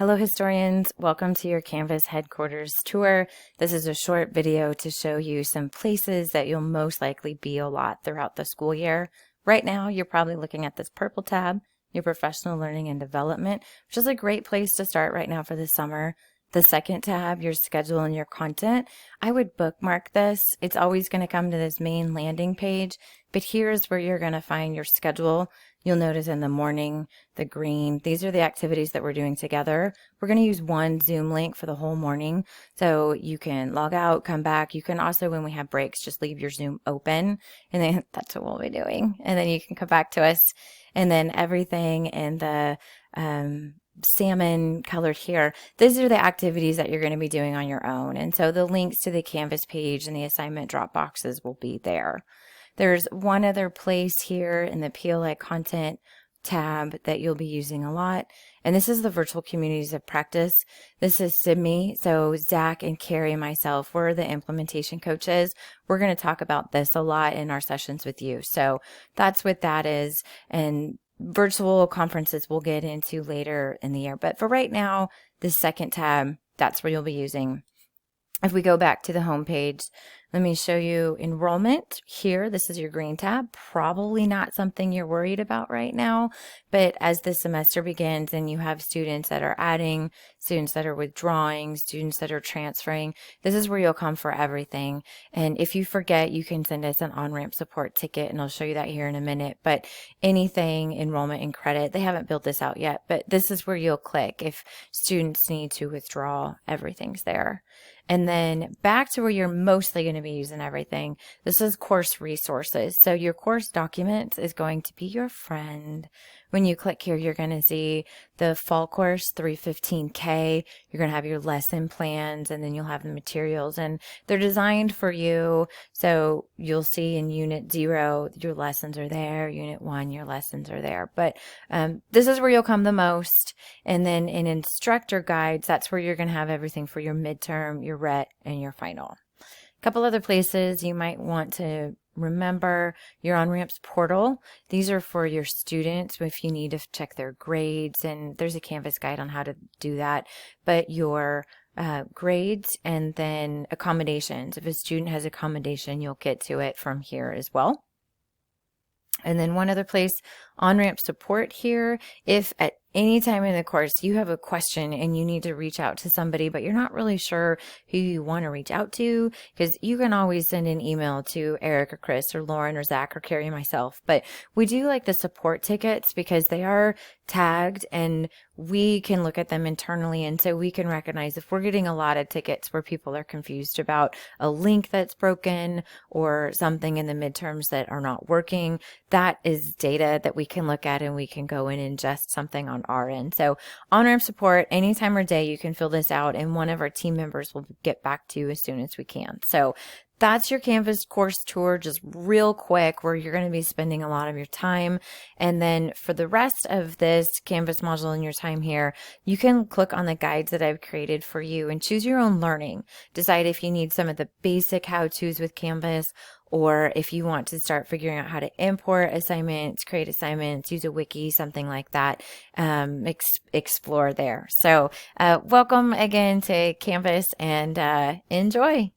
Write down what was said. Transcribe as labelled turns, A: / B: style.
A: Hello historians, welcome to your Canvas headquarters tour. This is a short video to show you some places that you'll most likely be a lot throughout the school year. Right now, you're probably looking at this purple tab, your professional learning and development, which is a great place to start right now for the summer. The second tab, your schedule and your content, I would bookmark this. It's always going to come to this main landing page, but here's where you're going to find your schedule. You'll notice in the morning, the green, these are the activities that we're doing together. We're going to use one Zoom link for the whole morning. So you can log out, come back. You can also, when we have breaks, just leave your Zoom open. And then that's what we'll be doing. And then you can come back to us. And then everything in the salmon colored here, these are the activities that you're going to be doing on your own. And so the links to the Canvas page and the assignment drop boxes will be there. There's one other place here in the PLI content tab that you'll be using a lot, and this is the virtual communities of practice. This is SIBME, so Zach and Carrie and myself, we're the implementation coaches. We're going to talk about this a lot in our sessions with you. So that's what that is, and virtual conferences we'll get into later in the year. But for right now, the second tab, that's where you'll be using. If we go back to the home page, let me show you enrollment here. This is your green tab. Probably not something you're worried about right now, but as the semester begins and you have students that are adding, students that are withdrawing, students that are transferring, this is where you'll come for everything. And if you forget, you can send us an on-ramp support ticket, and I'll show you that here in a minute. But anything enrollment and credit, they haven't built this out yet, but this is where you'll click. If students need to withdraw, everything's there. And then back to where you're mostly going to be using everything. This is course resources. So your course documents is going to be your friend. When you click here, you're going to see the fall course 315K. You're going to have your lesson plans, and then you'll have the materials, and they're designed for you. So you'll see in unit 0, your lessons are there. Unit 1, your lessons are there. But this is where you'll come the most. And then in instructor guides, that's where you're going to have everything for your midterm, your RET, and your final. A couple other places you might want to remember: your on-ramps portal. These are for your students if you need to check their grades, and there's a Canvas guide on how to do that. But your grades, and then accommodations. If a student has accommodation, you'll get to it from here as well. And then one other place, on-ramp support here. If at any time in the course you have a question and you need to reach out to somebody, but you're not really sure who you want to reach out to, because you can always send an email to Eric or Chris or Lauren or Zach or Carrie or myself. But we do like the support tickets because they are tagged and we can look at them internally. And so we can recognize if we're getting a lot of tickets where people are confused about a link that's broken or something in the midterms that are not working, that is data that we can look at, and we can go in and ingest something on our end. So on-ramp support, anytime or day, you can fill this out, and one of our team members will get back to you as soon as we can. So that's your Canvas course tour, just real quick, where you're going to be spending a lot of your time. And then for the rest of this Canvas module in your time here, you can click on the guides that I've created for you and choose your own learning. Decide if you need some of the basic how-tos with Canvas, or if you want to start figuring out how to import assignments, create assignments, use a wiki, something like that, explore there. So welcome again to Canvas, and enjoy.